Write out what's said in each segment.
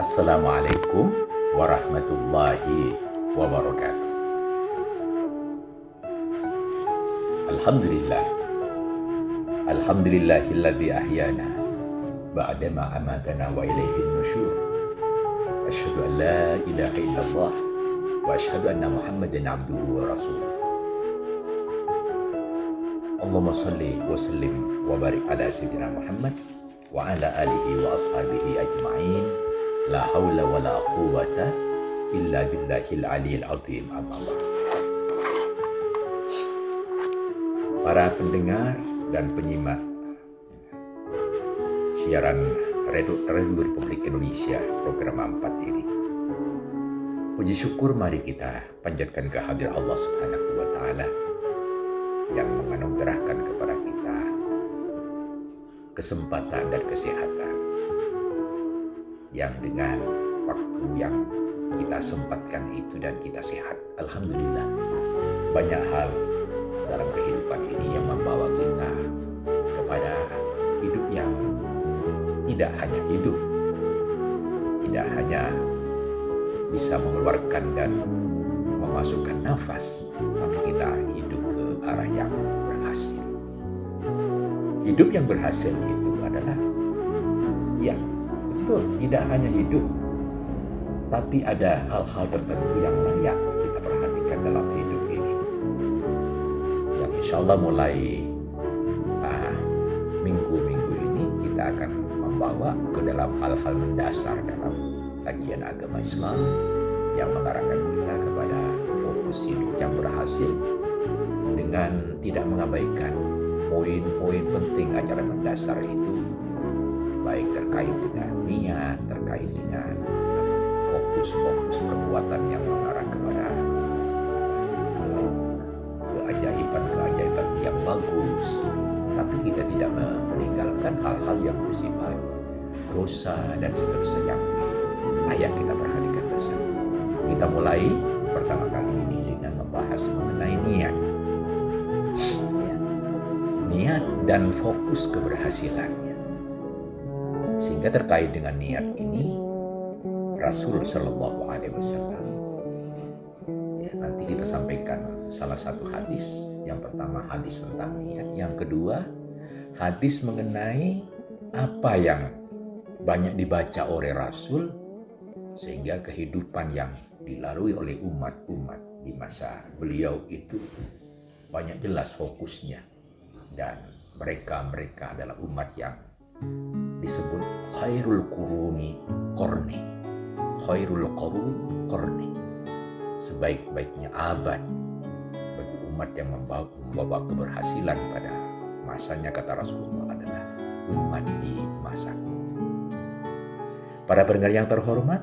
Assalamualaikum warahmatullahi wabarakatuh. Alhamdulillah. Alhamdulillahilladzi ahyana ba'dama amatana wa ilaihin nusyur. Asyhadu an la ilaha illallah wa asyhadu anna Muhammadan abduhu wa rasuluh. Allahumma shalli wa sallim wa barik ala sayyidina Muhammad wa ala alihi wa ashabihi ajma'in. La haula wa la quwata illa billahil aliyil azim. Amma ba'd. Para pendengar dan penyimak siaran Radio Republik Indonesia program 4 ini, puji syukur mari kita panjatkan kehadirat Allah Subhanahu wa taala yang menganugerahkan kepada kita kesempatan dan kesehatan, yang dengan waktu yang kita sempatkan itu dan kita sehat. Alhamdulillah, banyak hal dalam kehidupan ini yang membawa kita kepada hidup yang tidak hanya hidup, tidak hanya bisa mengeluarkan dan memasukkan nafas, tapi kita hidup ke arah yang berhasil. Hidup yang berhasil itu adalah, ya betul, tidak hanya hidup, tapi ada hal-hal tertentu yang layak kita perhatikan dalam hidup ini. Yang insya Allah mulai minggu-minggu ini kita akan membawa ke dalam hal-hal mendasar dalam kajian agama Islam yang mengarahkan kita kepada fokus hidup yang berhasil dengan tidak mengabaikan poin-poin penting ajaran mendasar itu, baik terkait dengan niat, terkait dengan fokus perbuatan yang mengarah kepada keajaiban yang bagus, tapi kita tidak meninggalkan hal-hal yang bersifat dosa dan seterusnya yang layak kita perhatikan bersama. Kita mulai pertama kali ini dengan membahas mengenai niat. Niat dan fokus keberhasilannya. Sehingga terkait dengan niat ini, Rasul Shallallahu Alaihi Wasallam, nanti kita sampaikan salah satu hadis. Yang pertama hadis tentang niat, yang kedua hadis mengenai apa yang banyak dibaca oleh Rasul sehingga kehidupan yang dilalui oleh umat-umat di masa beliau itu banyak jelas fokusnya, dan mereka adalah umat yang disebut khairul quruni qarni. Khairul qurun qarni, sebaik-baiknya abad bagi umat yang membawa keberhasilan pada masanya, kata Rasulullah, adalah umat di masaku. Para pendengar yang terhormat,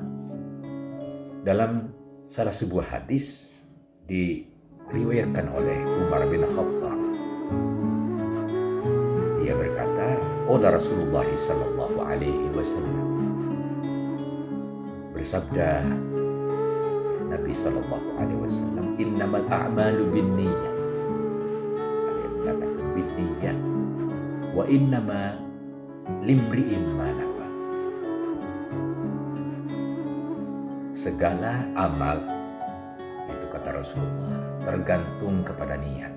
dalam salah sebuah hadis diriwayatkan oleh Umar bin Khattab, dia berkata, qala Rasulullah sallallahu alaihi wasallam, bersabda Nabi sallallahu alaihi wasallam, innamal a'malu binniyat. Ada yang mengatakan binniyat, wa innama limri'in ma nawa. Segala amal, itu kata Rasulullah, tergantung kepada niat.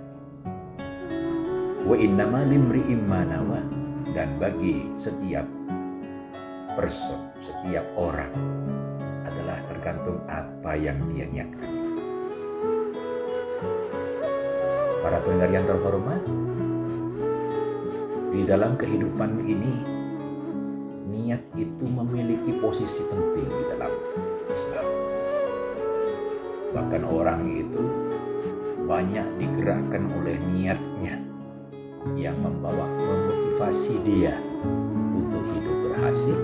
Wa innama limri'in ma nawa, dan bagi setiap person, setiap orang adalah tergantung apa yang dia niatkan. Para pendengar yang terhormat, di dalam kehidupan ini niat itu memiliki posisi penting di dalam Islam. Bahkan orang itu banyak digerakkan oleh niatnya yang memotivasi dia untuk hidup berhasil.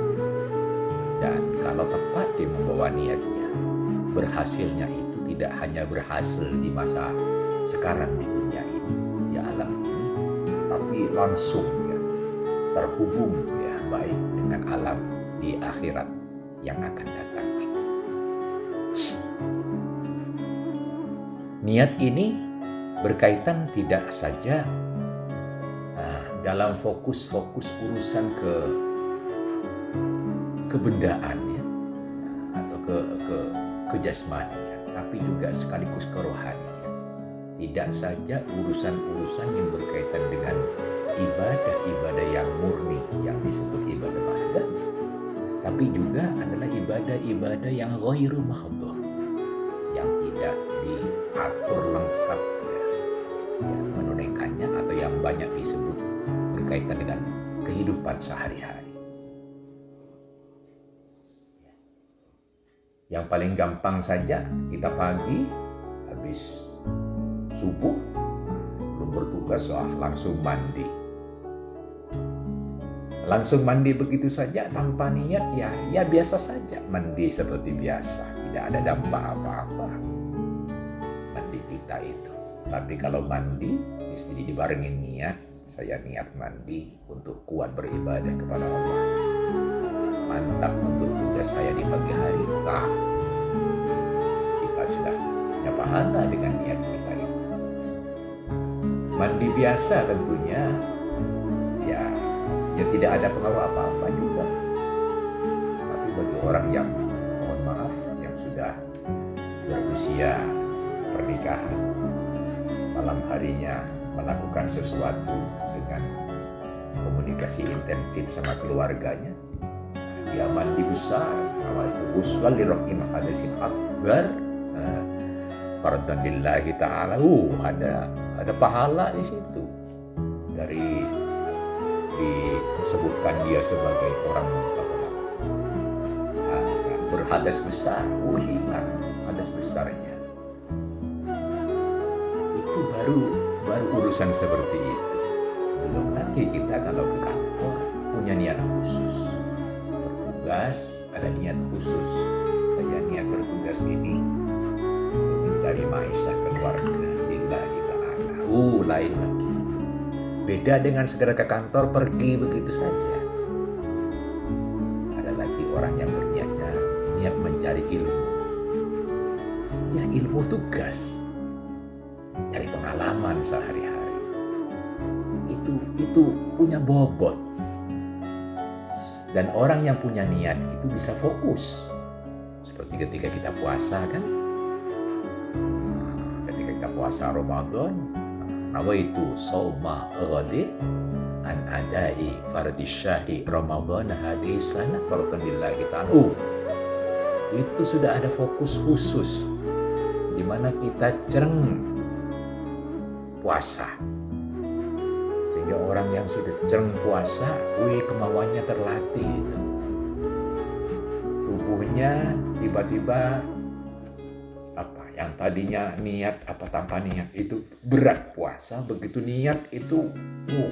Dan kalau tepat dia membawa niatnya, berhasilnya itu tidak hanya berhasil di masa sekarang di dunia ini, di alam ini, tapi langsung terhubung baik dengan alam di akhirat yang akan datang itu. Niat ini berkaitan tidak saja dalam fokus urusan kebendaannya, ke ke kejasmanian, tapi juga sekaligus kerohanian. Tidak saja urusan-urusan yang berkaitan dengan ibadah-ibadah yang murni yang disebut ibadah mahdhah, tapi juga adalah ibadah-ibadah yang ghairu mahdhah, yang tidak diatur lengkap ya, menunaikannya, atau yang banyak disebut berkaitan dengan kehidupan sehari-hari. Yang paling gampang saja, kita pagi habis subuh sebelum bertugas langsung mandi. Langsung mandi begitu saja tanpa niat, ya biasa saja mandi seperti biasa, tidak ada dampak apa-apa mandi kita itu. Tapi kalau mandi mesti dibarengin niat, saya niat mandi untuk kuat beribadah kepada Allah, mantap untuk tugas saya di pagi hari. Nah, kita sudah punya pahala dengan niat kita itu. Mandi biasa tentunya ya tidak ada pengaruh apa-apa juga. Tapi bagi orang yang, mohon maaf, yang sudah berusia pernikahan, malam harinya melakukan sesuatu dengan komunikasi intensif sama keluarganya, dia mandi besar, nama itu uswal li raf'il hadasin akbar, fardhan lillahi ta'ala. Ada pahala di situ. Dari disebutkan dia sebagai orang berhadas besar, hilang hadas besarnya. Itu baru urusan seperti itu. Belum lagi kita kalau ke kantor punya niat khusus, bertugas ada niat khusus. Saya niat bertugas ini untuk mencari maisha keluarga lillahi ta'ala. Lain lagi. Beda dengan segera ke kantor pergi begitu saja. Ada lagi orang yang berniatnya niat mencari ilmu. Ya, ilmu tugas, cari pengalaman sehari-hari. Itu punya bobot. Dan orang yang punya niat itu bisa fokus. Seperti ketika kita puasa kan. Ketika kita puasa Ramadan, nawaitu shauma ghadin an adai fardhi syahri Ramadan hadisana fardhan lillahi ta'ala. Itu sudah ada fokus khusus di mana kita cereng puasa. Sehingga orang yang sudah cereng puasa, kemauannya terlatih itu. Tubuhnya tiba-tiba yang tadinya niat tanpa niat itu berat puasa, begitu niat itu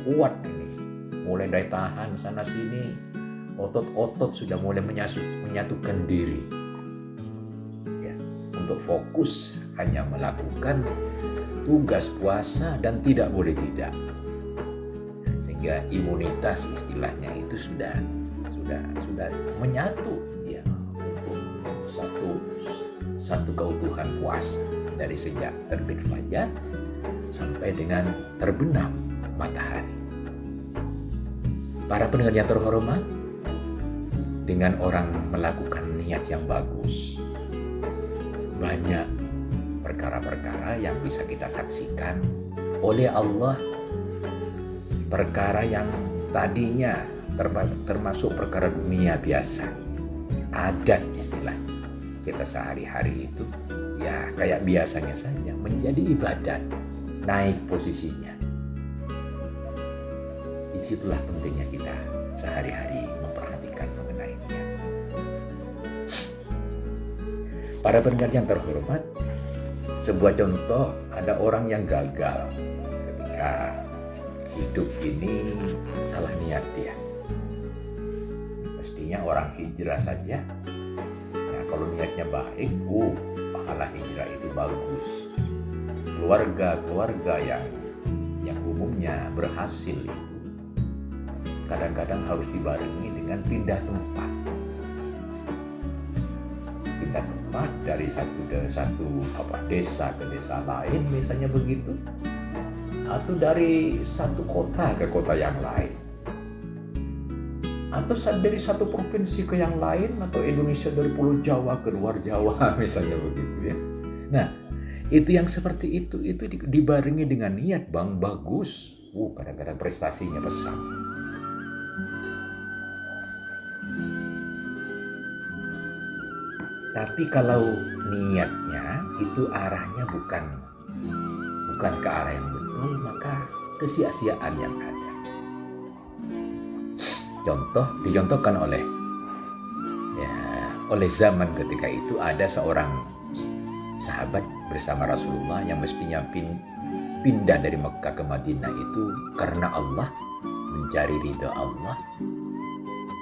kuat ini, mulai daya tahan sana sini, otot-otot sudah mulai menyatukan diri ya, untuk fokus hanya melakukan tugas puasa dan tidak boleh tidak, sehingga imunitas istilahnya itu sudah menyatu ya, untuk satu keutuhan puasa dari sejak terbit fajar sampai dengan terbenam matahari. Para pendengar yang terhormat, dengan orang melakukan niat yang bagus, banyak perkara-perkara yang bisa kita saksikan oleh Allah. Perkara yang tadinya termasuk perkara dunia biasa, adat istilahnya kita sehari-hari itu ya kayak biasanya saja, menjadi ibadat, naik posisinya. Disitulah pentingnya kita sehari-hari memperhatikan mengenai niat. Para pendengar yang terhormat, sebuah contoh, ada orang yang gagal ketika hidup ini salah niat dia. Mestinya orang hijrah saja, kalau niatnya baik, pahala hijrah itu bagus. Keluarga yang umumnya berhasil itu kadang-kadang harus dibarengi dengan pindah tempat. Pindah tempat dari satu desa ke desa lain misalnya begitu, atau dari satu kota ke kota yang lain, Atau dari satu provinsi ke yang lain, atau Indonesia dari Pulau Jawa ke luar Jawa misalnya begitu ya. Nah, itu yang seperti itu dibarengi dengan niat, Bang, bagus. Kadang-kadang prestasinya besar. Tapi kalau niatnya itu arahnya bukan ke arah yang betul, maka kesia-siaan yang ada. Dicontohkan oleh zaman ketika itu ada seorang sahabat bersama Rasulullah yang mestinya pindah dari Mekah ke Madinah itu karena Allah, mencari ridha Allah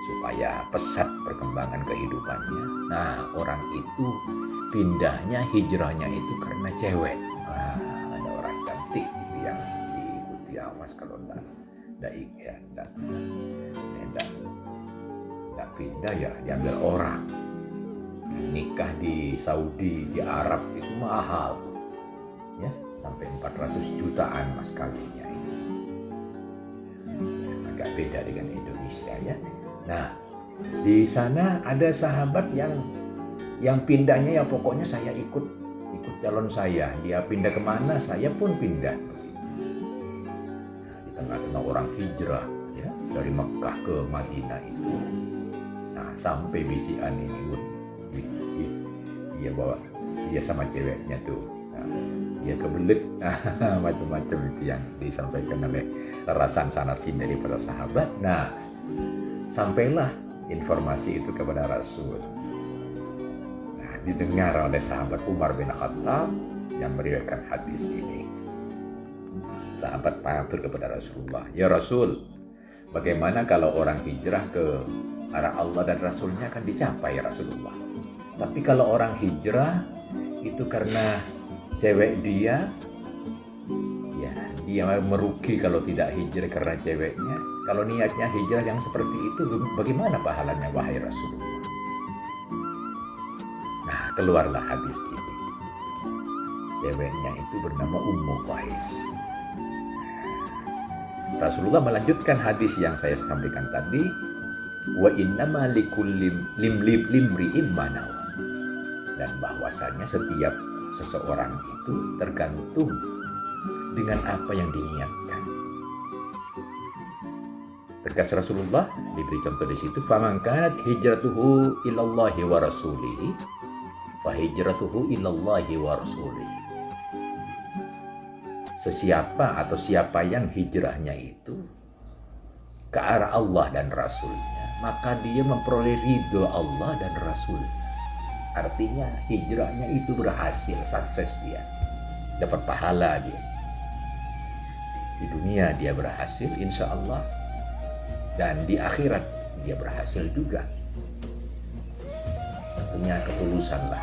supaya pesat perkembangan kehidupannya. Nah, orang itu hijrahnya itu karena cewek. Ada orang cantik itu yang diikuti, awas kalau enggak pindah ya diambil orang. Nikah di Saudi, di Arab itu mahal ya, sampai 400 jutaan mas kawinnya itu. Agak beda dengan Indonesia ya. Nah, di sana ada sahabat yang pindahnya ya pokoknya saya ikut calon saya. Dia pindah kemana, saya pun pindah. Nah, di tengah-tengah orang hijrah ya dari Mekah ke Madinah itu. Nah, sampai bisian ini dia sama ceweknya tuh. Nah, dia kebelet macam-macam itu yang disampaikan oleh larasan sana sini dari para sahabat. Nah, sampailah informasi itu kepada Rasul. Nah, didengar oleh sahabat Umar bin Khattab yang meriwayatkan hadis ini. Sahabat matur kepada Rasulullah, ya Rasul, bagaimana kalau orang hijrah ke arah Allah dan Rasulnya akan dicapai ya Rasulullah. Tapi kalau orang hijrah itu karena cewek dia merugi kalau tidak hijrah karena ceweknya. Kalau niatnya hijrah yang seperti itu, bagaimana pahalanya wahai Rasulullah? Nah, keluarlah hadis ini. Ceweknya itu bernama Ummu Qais. Rasulullah melanjutkan hadis yang saya sampaikan tadi, wa innama likulli limri'in ma nawa. Dan bahwasanya setiap seseorang itu tergantung dengan apa yang diniatkan. Tegas Rasulullah diberi contoh di situ, faman kanat hijratuhu ilallahi wa rasulihi fa hijratuhu ilallahi wa rasulihi. Siapa yang hijrahnya itu ke arah Allah dan Rasulnya, maka dia memperoleh ridho Allah dan Rasulnya. Artinya hijrahnya itu berhasil, sukses dia, dapat pahala dia. Di dunia dia berhasil insya Allah, dan di akhirat dia berhasil juga. Tentunya ketulusanlah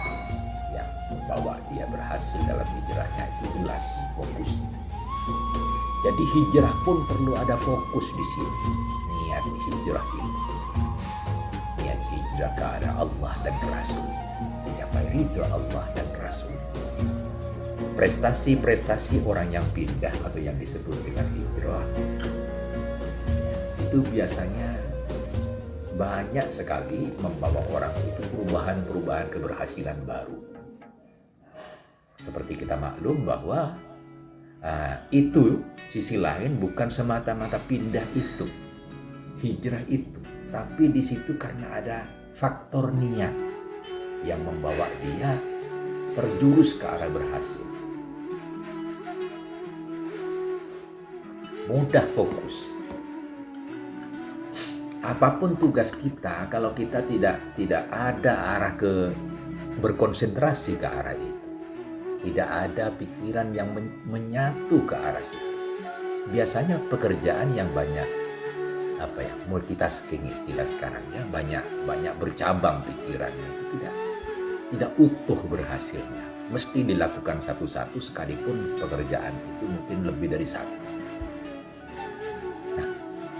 yang membawa dia berhasil dalam hijrahnya, itu jelas fokusnya. Jadi hijrah pun perlu ada fokus di sini. Niat hijrah itu, niat hijrah ke arah Allah dan Rasul, mencapai ridho Allah dan Rasul. Prestasi orang yang pindah atau yang disebut dengan hijrah itu biasanya banyak sekali membawa orang itu perubahan keberhasilan baru. Seperti kita maklum bahwa itu sisi lain bukan semata-mata pindah itu, hijrah itu, tapi di situ karena ada faktor niat yang membawa dia terjurus ke arah berhasil. Mudah fokus. Apapun tugas kita, kalau kita tidak ada arah ke berkonsentrasi ke arah itu, tidak ada pikiran yang menyatu ke arah situ. Biasanya pekerjaan yang banyak multitasking istilah sekarang ya, banyak bercabang pikirannya, itu tidak utuh berhasilnya. Mesti dilakukan satu-satu sekalipun pekerjaan itu mungkin lebih dari satu. Nah,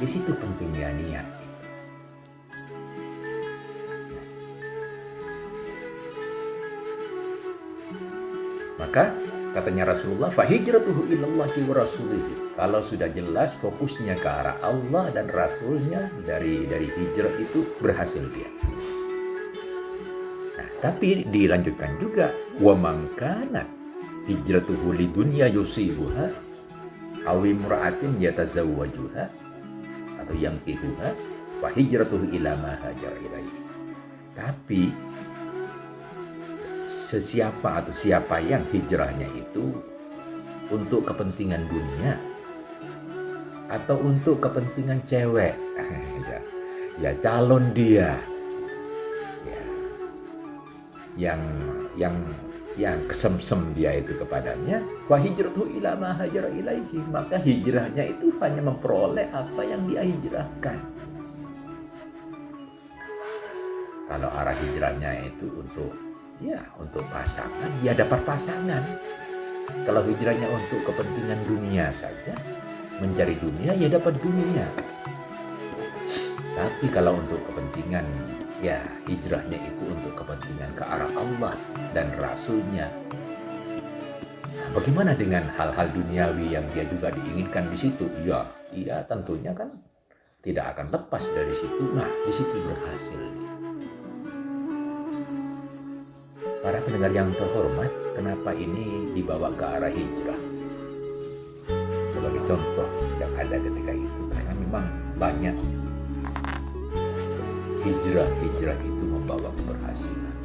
di situ pentingnya niat. Maka Katanya Rasulullah, fahijratuhu ilallahi wa rasulihi. Kalau sudah jelas fokusnya ke arah Allah dan Rasulnya, dari hijrah itu berhasil dia. Nah, tapi dilanjutkan juga, wa man kanat hijratuhu lidunya yusibuha aw imra'atin yatazawwajuha atau yankihuha wa hijratuhu ila ma hajara ilaihi. Tapi siapa yang hijrahnya itu untuk kepentingan dunia atau untuk kepentingan cewek, ya calon dia, ya, yang kesemsem dia itu kepadanya, fa hijratuhu ila ma hajara ilaihi, maka hijrahnya itu hanya memperoleh apa yang dia hijrahkan. Kalau arah hijrahnya itu untuk pasangan, ya dapat pasangan. Kalau hijrahnya untuk kepentingan dunia saja, mencari dunia, ya dapat dunia. Tapi kalau untuk kepentingan, ya hijrahnya itu untuk kepentingan ke arah Allah dan Rasulnya. Nah, bagaimana dengan hal-hal duniawi yang dia juga diinginkan di situ? Iya tentunya kan tidak akan lepas dari situ. Nah, di situ berhasil dia. Para pendengar yang terhormat, kenapa ini dibawa ke arah hijrah? Sebagai contoh yang ada ketika itu, karena memang banyak hijrah itu membawa keberhasilan.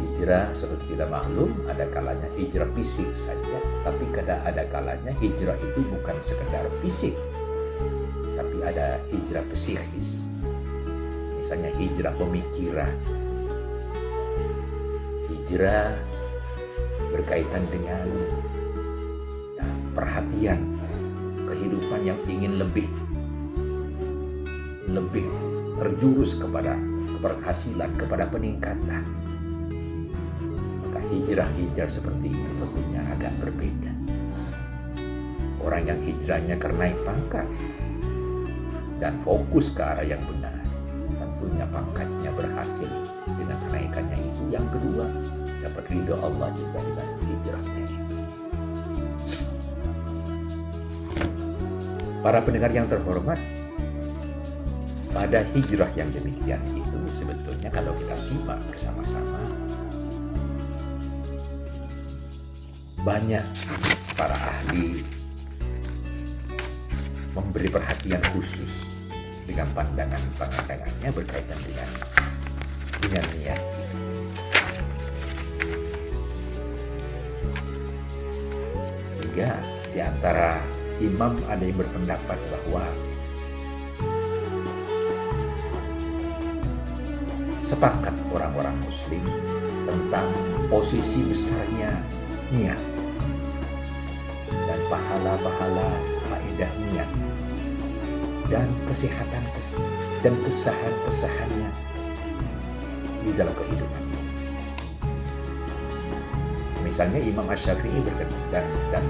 Hijrah seperti kita maklum, ada kalanya hijrah fisik saja, tapi ada kalanya hijrah itu bukan sekedar fisik, tapi ada hijrah psikis. Misalnya hijrah pemikiran, hijrah berkaitan dengan perhatian, kehidupan yang ingin lebih terjurus kepada keberhasilan, kepada peningkatan. Maka hijrah seperti itu tentunya agak berbeda. Orang yang hijrahnya karena naik pangkat dan fokus ke arah yang benar, tentunya pangkatnya berhasil dengan kenaikannya itu. Yang kedua, dapat ridho Allah juga dengan hijrahnya itu. Para pendengar yang terhormat, pada hijrah yang demikian itu sebetulnya kalau kita simak bersama-sama, banyak para ahli memberi perhatian khusus dengan pandangannya berkaitan dengan niat itu. Sehingga di antara imam ada yang berpendapat bahwa sepakat orang-orang muslim tentang posisi besarnya niat dan pahala-pahala faedah niat dan kesehatan dan kesahan-kesahannya di dalam kehidupan. Misalnya Imam Asy-Syafi'i dan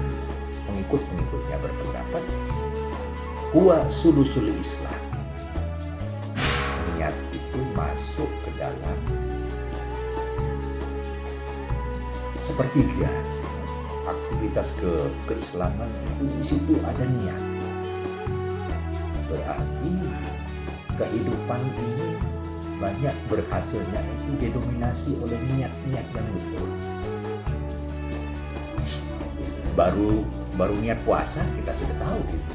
pengikut-pengikutnya berpendapat huwa sulusul Islam. Niat itu masuk ke dalam sepertiga aktivitas keislaman itu, di situ ada niat. Berarti kehidupan ini banyak berhasilnya itu didominasi oleh niat-niat yang betul. Baru niat puasa kita sudah tahu itu.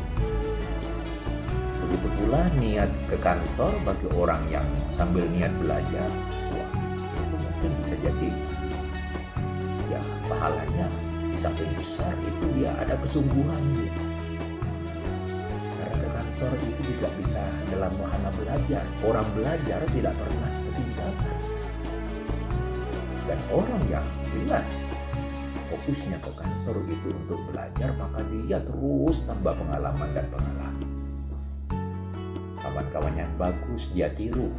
Begitu pula niat ke kantor bagi orang yang sambil niat belajar, wah itu mungkin bisa jadi ya pahalanya di samping besar itu dia ada kesungguhan dia. Karena ke kantor itu juga bisa dalam wahana belajar. Orang belajar tidak pernah ketinggalan. Dan orang yang jelas fokusnya ke kantor itu untuk belajar, maka dia terus tambah pengalaman dan pengalaman. Kawan-kawan yang bagus dia tiru.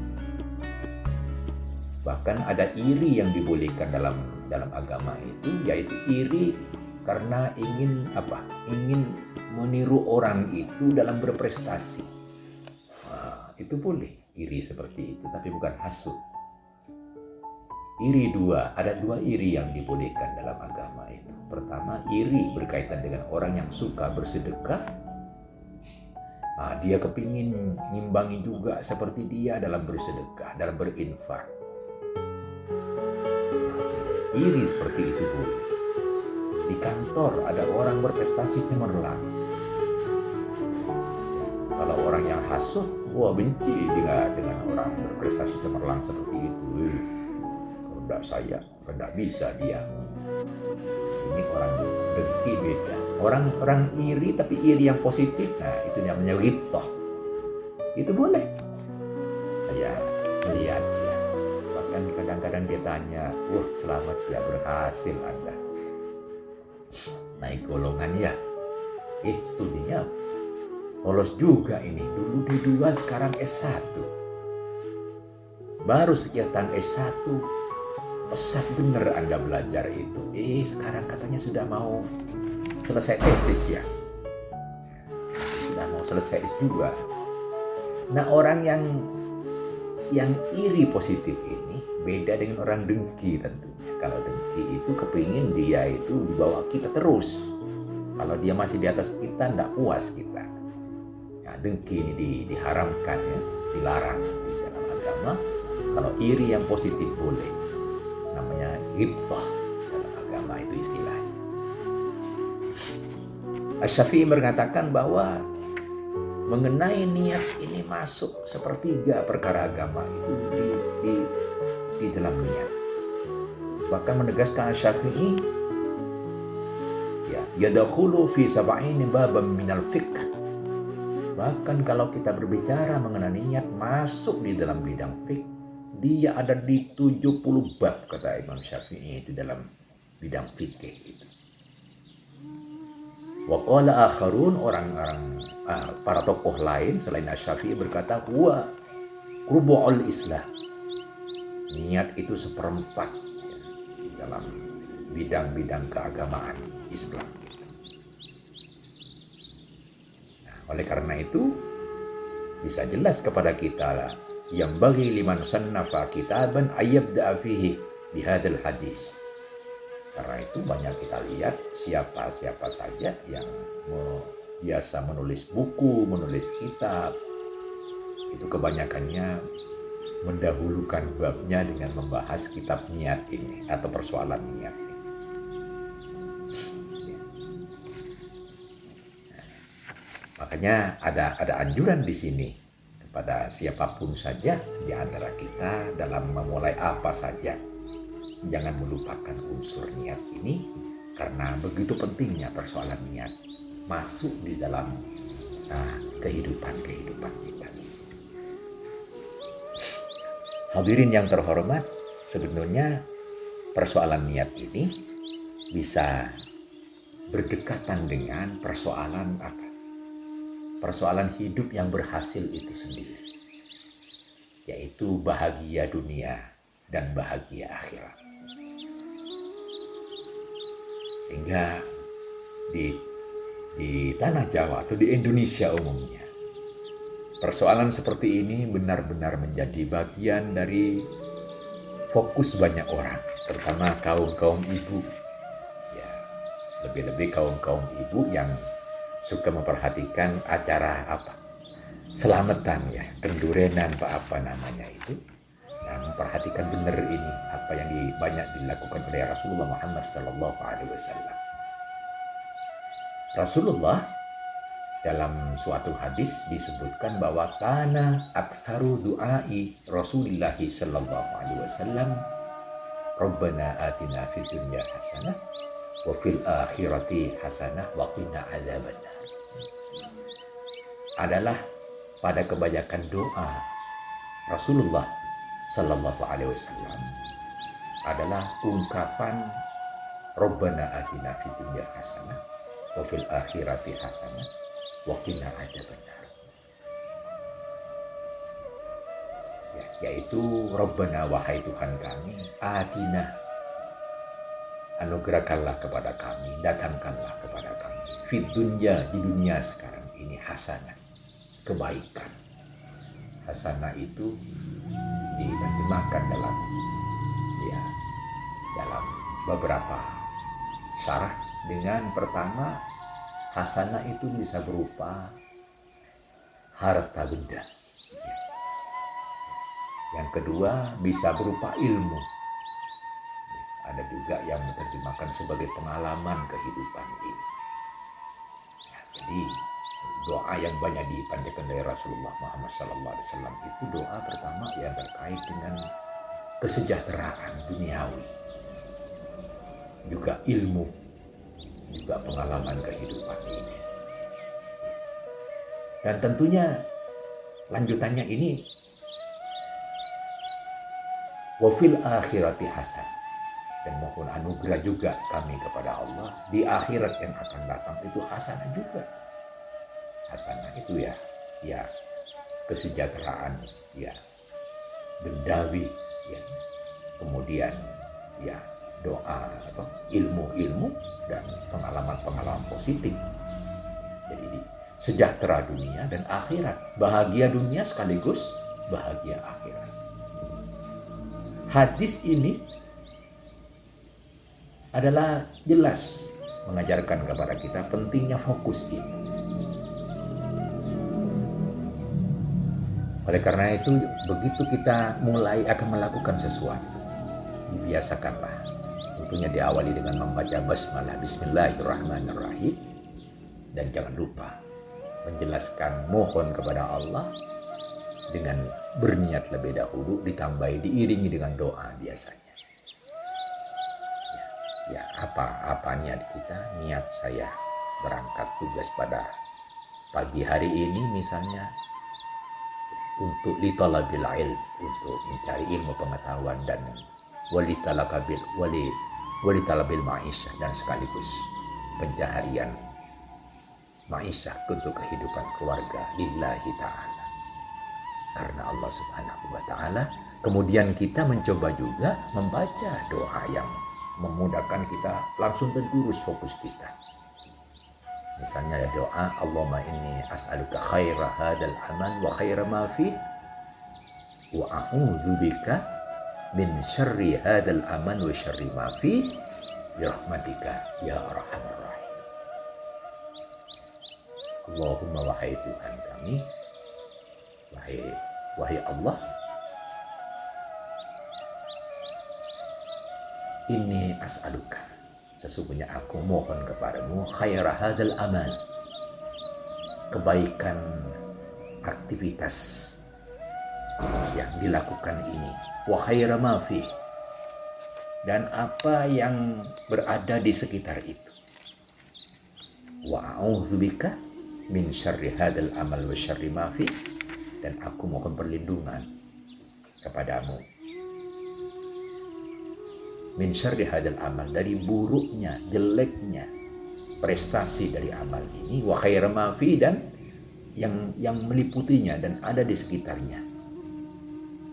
Bahkan ada iri yang dibolehkan dalam agama itu, yaitu iri karena ingin meniru orang itu dalam berprestasi. Nah, itu boleh iri seperti itu, tapi bukan hasud. iri dua, ada dua iri yang dibolehkan dalam agama itu. Pertama, iri berkaitan dengan orang yang suka bersedekah. Nah, dia kepingin ngimbangi juga seperti dia dalam bersedekah, dalam berinfak. Iri seperti itu boleh. Di kantor ada orang berprestasi cemerlang. Kalau orang yang hasut, wah benci dengan orang berprestasi cemerlang seperti itu. Kalau tidak saya, tidak bisa dia. Ini orang dengki beda. Orang iri tapi iri yang positif, nah itu namanya ghibthah. Itu boleh. Saya melihat dia. Bahkan kadang-kadang dia tanya, wah selamat ya berhasil Anda. Naik golongan ya. Studinya lolos juga ini. Dulu D2 sekarang S1. Baru sekian S1. Pesat bener Anda belajar itu. Sekarang katanya sudah mau selesai tesis ya. Sudah mau selesai S2. Nah orang yang iri positif ini beda dengan orang dengki tentunya. Kalau dengki itu kepingin dia itu di bawah kita terus. Kalau dia masih di atas kita, tidak puas kita. Nah, dengki ini diharamkan ya, dilarang di dalam agama. Kalau iri yang positif boleh. Namanya ghibthah dalam agama itu istilahnya. Asy-Syafi'i mengatakan bahwa mengenai niat ini masuk sepertiga perkara agama itu di dalam niat. Bahkan menegaskan Asy-Syafi'i ya yadkhulu fi sab'in baban minal fiqh. Bahkan kalau kita berbicara mengenai niat masuk di dalam bidang fiqh, dia ada di 70 bab kata Imam Syafi'i itu dalam bidang fikih itu. Wa qala akharun, orang-orang para tokoh lain selain Asy-Syafi'i berkata huwa rubu'ul Islam. Niat itu seperempat ya, di dalam bidang-bidang keagamaan Islam. Nah, oleh karena itu bisa jelas kepada kita yang bagi liman sannafa kitaban ayyabda fihi bihadal hadis. Karena itu banyak kita lihat siapa-siapa saja yang biasa menulis buku, menulis kitab, itu kebanyakannya mendahulukan babnya dengan membahas kitab niat ini atau persoalan niat ini. Makanya ada anjuran di sini kepada siapapun saja di antara kita dalam memulai apa saja. Jangan melupakan unsur niat ini karena begitu pentingnya persoalan niat masuk di dalam kehidupan kita. Hadirin yang terhormat, sebenarnya persoalan niat ini bisa berdekatan dengan persoalan apa? Persoalan hidup yang berhasil itu sendiri, yaitu bahagia dunia dan bahagia akhirat. Sehingga di tanah Jawa atau di Indonesia umumnya, persoalan seperti ini benar-benar menjadi bagian dari fokus banyak orang, terutama kaum ibu. Ya, lebih-lebih kaum ibu yang suka memperhatikan acara apa? Selamatan ya, kendurenan apa namanya itu. Nah, memperhatikan benar ini apa yang banyak dilakukan oleh Rasulullah Muhammad SAW. Rasulullah dalam suatu hadis disebutkan bahwa kana aktsaru du'ai Rasulillah SAW Rabbana atina fid dunya hasanah wa fil akhirati hasanah wa qina adzabannar. Adalah pada kebanyakan doa Rasulullah Sallallahu Alaihi Wasallam adalah ungkapan Rabbana atina fid dunya hasanah wa fil akhirati hasanah wa qina adzabannar. Yaitu Rabbana, wahai Tuhan kami, atina, anugerahkanlah kepada kami, datangkanlah kepada kami fid dunya, di dunia sekarang ini, hasanah, kebaikan. Hasanah itu diterjemahkan dalam beberapa syarah dengan pertama, hasanah itu bisa berupa harta benda. Yang kedua bisa berupa ilmu. Ada juga yang menerjemahkan sebagai pengalaman kehidupan ini. Jadi doa yang banyak dipanjatkan dari Rasulullah Muhammad SAW itu doa pertama yang terkait dengan kesejahteraan duniawi, juga ilmu, juga pengalaman kehidupan ini. Dan tentunya lanjutannya ini wafil akhirati hasan, dan mohon anugerah juga kami kepada Allah di akhirat yang akan datang itu hasanah juga. Hasanah itu ya kesejahteraan, ya bendawi, ya kemudian ya doa atau ilmu-ilmu dan pengalaman-pengalaman positif. Jadi sejahtera dunia dan akhirat, bahagia dunia sekaligus bahagia akhirat. Hadis ini adalah jelas mengajarkan kepada kita pentingnya fokus itu. Oleh karena itu, begitu kita mulai akan melakukan sesuatu, dibiasakanlah. Tentunya diawali dengan membaca basmalah, bismillahirrahmanirrahim. Dan jangan lupa menjelaskan mohon kepada Allah dengan berniat lebih dahulu, ditambahi diiringi dengan doa biasanya. Ya, apa niat kita? Niat saya berangkat tugas pada pagi hari ini misalnya untuk litalabil ilm, untuk mencari ilmu pengetahuan, dan walitalabil ma'isyah, dan sekaligus pencaharian ma'isyah untuk kehidupan keluarga lillahi ta'ala, karena Allah subhanahu wa ta'ala. Kemudian kita mencoba juga membaca doa yang memudahkan kita langsung terlurus fokus kita. Misalnya ada doa, Allahumma inni as'aluka khaira hadal amal wa khaira ma fi wa a'udzubika min syarri hadal amal wa syarri ma fi bi rahmatika ya arhamar rahim. Allahumma, wahai Tuhan kami, wahai Allah, inni as'aluka, sesungguhnya aku mohon kepadamu khaira hadal amal, kebaikan aktivitas yang dilakukan ini, wa khaira ma fi, dan apa yang berada di sekitar itu, wa a'udzubika min syarri hadal amal wa syarri ma fi, dan aku mohon perlindungan kepadamu min syarri hadal amal, dari buruknya, jeleknya prestasi dari amal ini, wa khaira ma fi, dan yang meliputinya dan ada di sekitarnya,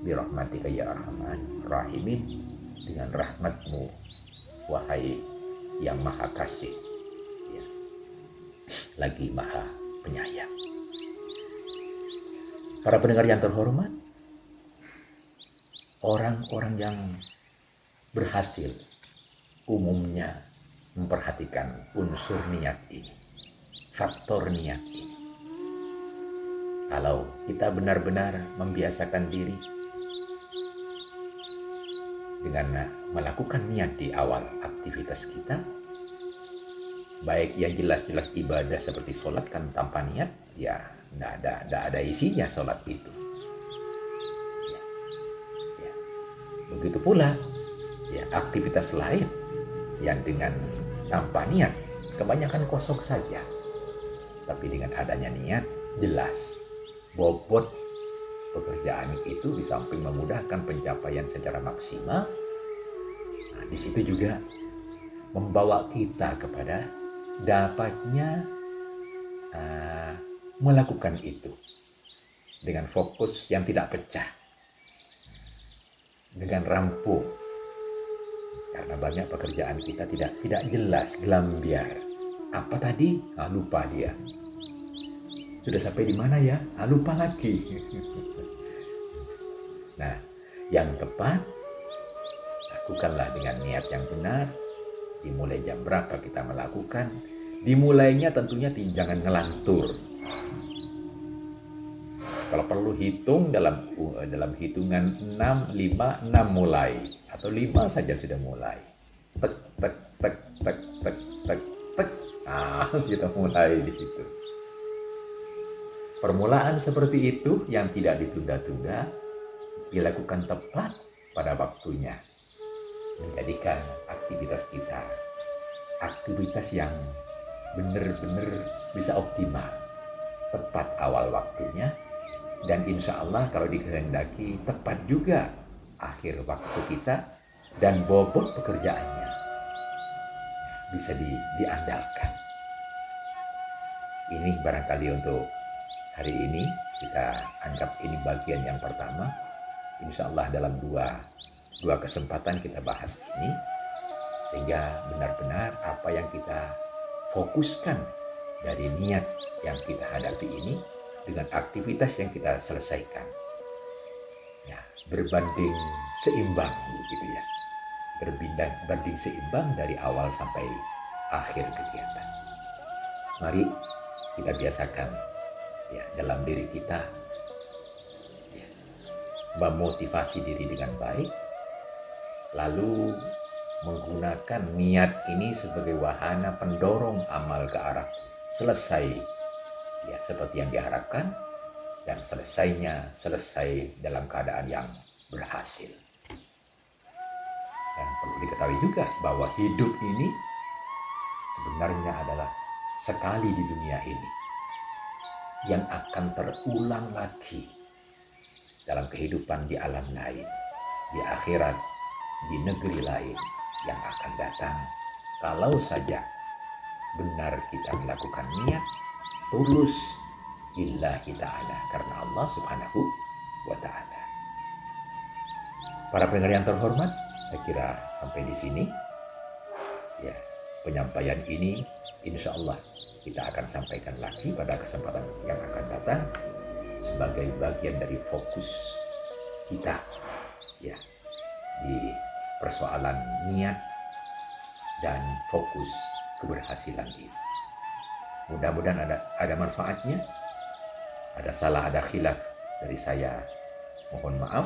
bi rahmatika ya arhamar rahimin, dengan rahmatmu wahai yang maha kasih, ya, lagi maha penyayang. Para pendengar yang terhormat, orang-orang yang berhasil umumnya memperhatikan unsur niat ini, faktor niat ini. Kalau kita benar-benar membiasakan diri dengan melakukan niat di awal aktivitas kita, baik yang jelas-jelas ibadah seperti sholat, kan tanpa niat ya tidak ada isinya sholat itu. Ya. Begitu pula ya aktivitas lain yang dengan tanpa niat kebanyakan kosong saja, tapi dengan adanya niat jelas bobot pekerjaan itu, di samping memudahkan pencapaian secara maksimal, nah, di situ juga membawa kita kepada dapatnya melakukan itu dengan fokus yang tidak pecah, dengan rampung. Karena banyak pekerjaan kita tidak jelas, gelambiar. Apa tadi? Lupa dia. Sudah sampai di mana ya? Lupa lagi. Nah, yang tepat, lakukanlah dengan niat yang benar, dimulai jam berapa kita melakukan. Dimulainya tentunya jangan ngelantur. Kalau perlu hitung dalam hitungan 6, 5, 6 mulai. Atau 5 saja sudah mulai. Tek, tek, tek, tek, tek, tek, tek. Kita mulai di situ. Permulaan seperti itu yang tidak ditunda-tunda, dilakukan tepat pada waktunya. Menjadikan aktivitas kita aktivitas yang benar-benar bisa optimal. Tepat awal waktunya. Dan insya Allah kalau dikehendaki tepat juga akhir waktu kita dan bobot pekerjaannya bisa diandalkan. Ini barangkali untuk hari ini kita anggap ini bagian yang pertama. Insya Allah dalam dua kesempatan kita bahas ini sehingga benar-benar apa yang kita fokuskan dari niat yang kita hadapi ini dengan aktivitas yang kita selesaikan, ya berbanding seimbang, gitu ya, berbanding seimbang dari awal sampai akhir kegiatan. Mari kita biasakan, ya, dalam diri kita, ya, memotivasi diri dengan baik, lalu menggunakan niat ini sebagai wahana pendorong amal ke arah selesai. Ya, seperti yang diharapkan dan selesai dalam keadaan yang berhasil. Dan perlu diketahui juga bahwa hidup ini sebenarnya adalah sekali di dunia ini yang akan terulang lagi dalam kehidupan di alam lain, di akhirat, di negeri lain yang akan datang kalau saja benar kita melakukan niat tulus lillahi ta'ala, karena Allah subhanahu wa ta'ala. Para pendengar yang terhormat, saya kira sampai di sini, ya, penyampaian ini insya Allah kita akan sampaikan lagi pada kesempatan yang akan datang sebagai bagian dari fokus kita, ya, di persoalan niat dan fokus keberhasilan ini. Mudah-mudahan ada manfaatnya. Ada salah, ada khilaf dari saya, mohon maaf.